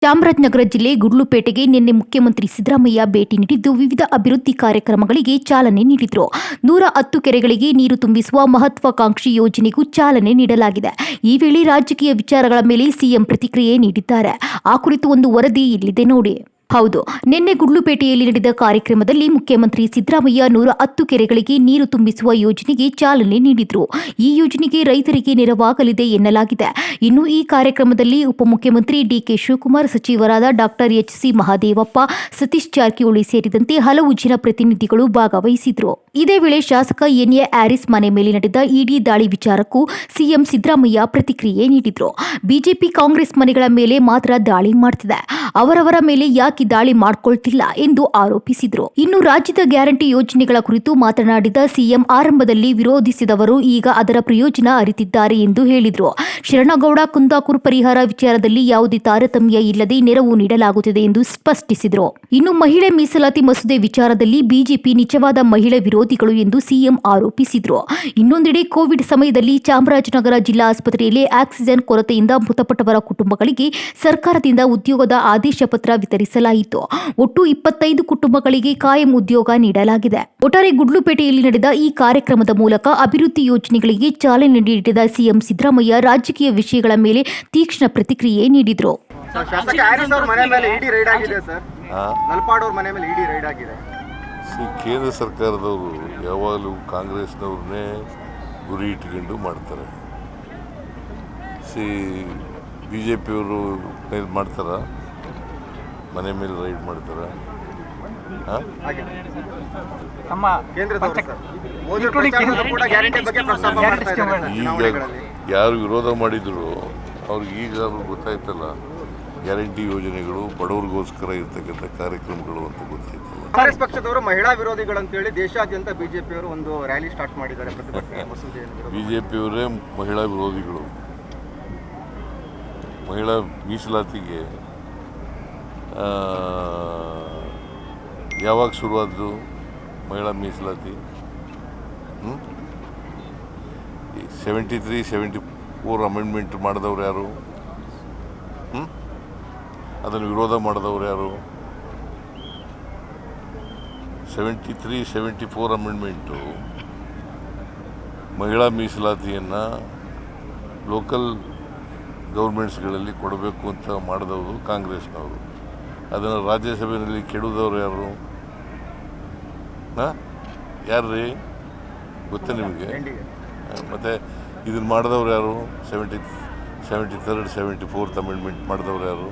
ಚಾಮರಾಜನಗರ ಜಿಲ್ಲೆ ಗುಡ್ಲುಪೇಟೆಗೆ ನಿನ್ನೆ ಮುಖ್ಯಮಂತ್ರಿ ಸಿದ್ದರಾಮಯ್ಯ ಭೇಟಿ ನೀಡಿದ್ದು ವಿವಿಧ ಅಭಿವೃದ್ಧಿ ಕಾರ್ಯಕ್ರಮಗಳಿಗೆ ಚಾಲನೆ ನೀಡಿದರು. 110 ಕೆರೆಗಳಿಗೆ ನೀರು ತುಂಬಿಸುವ ಮಹತ್ವಾಕಾಂಕ್ಷಿ ಯೋಜನೆಗೂ ಚಾಲನೆ ನೀಡಲಾಗಿದೆ. ಈ ವೇಳೆ ರಾಜಕೀಯ ವಿಚಾರಗಳ ಮೇಲೆ ಸಿಎಂ ಪ್ರತಿಕ್ರಿಯೆ ನೀಡಿದ್ದಾರೆ. ಆ ಕುರಿತು ಒಂದು ವರದಿ ಇಲ್ಲಿದೆ ನೋಡಿ. ಹೌದು, ನಿನ್ನೆ ಗುಡ್ಲುಪೇಟೆಯಲ್ಲಿ ನಡೆದ ಕಾರ್ಯಕ್ರಮದಲ್ಲಿ ಮುಖ್ಯಮಂತ್ರಿ ಸಿದ್ದರಾಮಯ್ಯ 110 ಕೆರೆಗಳಿಗೆ ನೀರು ತುಂಬಿಸುವ ಯೋಜನೆಗೆ ಚಾಲನೆ ನೀಡಿದರು. ಈ ಯೋಜನೆಗೆ ರೈತರಿಗೆ ನೆರವಾಗಲಿದೆ ಎನ್ನಲಾಗಿದೆ. ಇನ್ನು ಈ ಕಾರ್ಯಕ್ರಮದಲ್ಲಿ ಉಪಮುಖ್ಯಮಂತ್ರಿ ಡಿಕೆ ಶಿವಕುಮಾರ್, ಸಚಿವರಾದ ಡಾಕ್ಟರ್ ಎಚ್.ಸಿ. ಮಹದೇವಪ್ಪ, ಸತೀಶ್ ಜಾರಕಿಹೊಳಿ ಸೇರಿದಂತೆ ಹಲವು ಜನಪ್ರತಿನಿಧಿಗಳು ಭಾಗವಹಿಸಿದ್ರು. ಇದೇ ವೇಳೆ ಶಾಸಕ ಎನ್.ಎ. ಹ್ಯಾರಿಸ್ ಮನೆ ಮೇಲೆ ನಡೆದ ಇಡಿ ದಾಳಿ ವಿಚಾರಕ್ಕೂ ಸಿಎಂ ಸಿದ್ದರಾಮಯ್ಯ ಪ್ರತಿಕ್ರಿಯೆ ನೀಡಿದ್ರು. ಬಿಜೆಪಿ ಕಾಂಗ್ರೆಸ್ ಮನೆಗಳ ಮೇಲೆ ಮಾತ್ರ ದಾಳಿ ಮಾಡ್ತಿದೆ, ಅವರವರ ಮೇಲೆ ಯಾಕೆ ದಾಳಿ ಮಾಡ್ಕೊಳ್ತಿಲ್ಲ ಎಂದು ಆರೋಪಿಸಿದ್ರು. ಇನ್ನು ರಾಜ್ಯದ ಗ್ಯಾರಂಟಿ ಯೋಜನೆಗಳ ಕುರಿತು ಮಾತನಾಡಿದ ಸಿಎಂ, ಆರಂಭದಲ್ಲಿ ವಿರೋಧಿಸಿದವರು ಈಗ ಅದರ ಪ್ರಯೋಜನ ಅರಿತಿದ್ದಾರೆ ಎಂದು ಹೇಳಿದ್ರು. ಶರಣಗೌಡ, ಕುಂದಾಪುರ ಪರಿಹಾರ ವಿಚಾರದಲ್ಲಿ ಯಾವುದೇ ತಾರತಮ್ಯ ಇಲ್ಲದೆ ನೆರವು ನೀಡಲಾಗುತ್ತಿದೆ ಎಂದು ಸ್ಪಷ್ಟಿಸಿದ್ರು. ಇನ್ನು ಮಹಿಳೆ ಮೀಸಲಾತಿ ಮಸೂದೆ ವಿಚಾರದಲ್ಲಿ ಬಿಜೆಪಿ ನಿಜವಾದ ಮಹಿಳೆ ವಿರೋಧಿಗಳು ಎಂದು ಸಿಎಂ ಆರೋಪಿಸಿದ್ರು. ಇನ್ನೊಂದೆಡೆ ಕೋವಿಡ್ ಸಮಯದಲ್ಲಿ ಚಾಮರಾಜನಗರ ಜಿಲ್ಲಾ ಆಸ್ಪತ್ರೆಯಲ್ಲಿ ಆಕ್ಸಿಜನ್ ಕೊರತೆಯಿಂದ ಮೃತಪಟ್ಟವರ ಕುಟುಂಬಗಳಿಗೆ ಸರ್ಕಾರದಿಂದ ಉದ್ಯೋಗದ ಆದೇಶ ಪತ್ರ ವಿತರಿಸಲಾಯಿತು. ಒಟ್ಟು 25 ಕುಟುಂಬಗಳಿಗೆ ಕಾಯಂ ಉದ್ಯೋಗ ನೀಡಲಾಗಿದೆ. ಒಟ್ಟಾರೆ ಗುಡ್ಲುಪೇಟೆಯಲ್ಲಿ ನಡೆದ ಈ ಕಾರ್ಯಕ್ರಮದ ಮೂಲಕ ಅಭಿವೃದ್ಧಿ ಯೋಜನೆಗಳಿಗೆ ಚಾಲನೆ ನೀಡಿದ ಸಿಎಂ ಸಿದ್ದರಾಮಯ್ಯ ರಾಜಕೀಯ ವಿಷಯಗಳ ಮೇಲೆ ತೀಕ್ಷ್ಣ ಪ್ರತಿಕ್ರಿಯೆ ನೀಡಿದರು. ಕೇಂದ್ರ ಸರ್ಕಾರದವರು ಯಾವಾಗಲೂ ಕಾಂಗ್ರೆಸ್ನವ್ರನ್ನೇ ಗುರಿ ಇಟ್ಕೊಂಡು ಮಾಡ್ತಾರೆ. ಬಿ ಜೆ ಪಿಯವರು ಮಾಡ್ತಾರ, ಮನೆ ಮೇಲೆ ರೈಡ್ ಮಾಡ್ತಾರ. ಈಗ ಯಾರು ವಿರೋಧ ಮಾಡಿದ್ರು ಅವ್ರಿಗೆ ಈಗ ಗೊತ್ತಾಯ್ತಲ್ಲ, ಗ್ಯಾರಂಟಿ ಯೋಜನೆಗಳು ಬಡವರಿಗೋಸ್ಕರ ಇರ್ತಕ್ಕಂಥ ಕಾರ್ಯಕ್ರಮಗಳು ಅಂತ ಗೊತ್ತಾಯ್ತಲ್ಲ. ಕಾಂಗ್ರೆಸ್ ಪಕ್ಷದವರು ಮಹಿಳಾ ವಿರೋಧಿಗಳು ಅಂತೇಳಿ ದೇಶಾದ್ಯಂತ ಬಿಜೆಪಿಯವರು ಒಂದು ರ್ಯಾಲಿ ಸ್ಟಾರ್ಟ್ ಮಾಡಿದ್ದಾರೆ. ಬಿಜೆಪಿಯವರೇ ಮಹಿಳಾ ವಿರೋಧಿಗಳು. ಮಹಿಳಾ ಮೀಸಲಾತಿಗೆ ಯಾವಾಗ ಶುರುವಾದ್ದು ಮಹಿಳಾ ಮೀಸಲಾತಿ? 73, 74 ಅಮೆಂಡ್ಮೆಂಟ್ ಮಾಡಿದವ್ರು ಯಾರು? ಅದನ್ನು ವಿರೋಧ ಮಾಡಿದವ್ರು ಯಾರು? 73, 74 ಅಮೆಂಡ್ಮೆಂಟು ಮಹಿಳಾ ಮೀಸಲಾತಿಯನ್ನು ಲೋಕಲ್ ಗೌರ್ಮೆಂಟ್ಸ್ಗಳಲ್ಲಿ ಕೊಡಬೇಕು ಅಂತ ಮಾಡಿದವರು ಕಾಂಗ್ರೆಸ್ನವರು. ಅದನ್ನು ರಾಜ್ಯಸಭೆಯಲ್ಲಿ ಕೆಡುವುದವ್ರು ಯಾರು? ಯಾರ್ರೀ ಗೊತ್ತೇ ನಿಮಗೆ? ಮತ್ತು ಇದನ್ನು ಮಾಡಿದವ್ರು ಯಾರು? 73rd, 74th ಅಮೆಂಡ್ಮೆಂಟ್ ಮಾಡಿದವ್ರು ಯಾರು?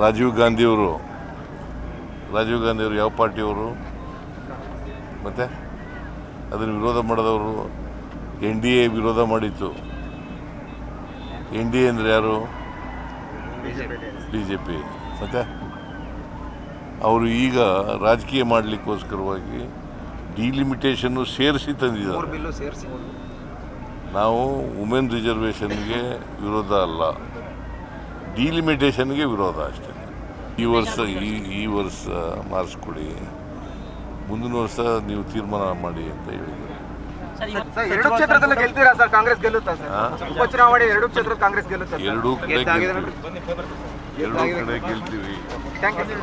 ರಾಜೀವ್ ಗಾಂಧಿಯವರು ಯಾವ ಪಾರ್ಟಿಯವರು? ಮತ್ತು ಅದನ್ನು ವಿರೋಧ ಮಾಡಿದವರು NDA ವಿರೋಧ ಮಾಡಿತ್ತು. NDA ಅಂದರೆ ಯಾರು? BJP. ಮತ್ತು ಅವರು ಈಗ ರಾಜಕೀಯ ಮಾಡಲಿಕ್ಕೋಸ್ಕರವಾಗಿ ಡಿಲಿಮಿಟೇಷನ್ನು ಸೇರಿಸಿ ತಂದಿದ್ದಾರೆ. ನಾವು ವುಮೆನ್ ರಿಸರ್ವೇಷನ್ಗೆ ವಿರೋಧ ಅಲ್ಲ, ಡಿಲಿಮಿಟೇಷನ್ಗೆ ವಿರೋಧ ಅಷ್ಟೇ. ಈ ವರ್ಷ ಮಾರ್ಕ್ಸ್ ಕೊಡಿ, ಮುಂದಿನ ವರ್ಷ ನೀವು ತೀರ್ಮಾನ ಮಾಡಿ ಅಂತ ಹೇಳಿದರು. ಎರಡು ಕ್ಷೇತ್ರದಲ್ಲಿ ಗೆಲ್ತೀರಾ ಸರ್? ಕಾಂಗ್ರೆಸ್ ಗೆಲ್ಲುತ್ತಾ ಸರ್? ಉಪಚುನಾವಣೆ ಎರಡು ಕ್ಷೇತ್ರ ಕಾಂಗ್ರೆಸ್ ಗೆಲ್ಲುತ್ತಾ? ಎರಡೂ ಕಡೆ ಗೆಲ್ತೀವಿ. Thank you.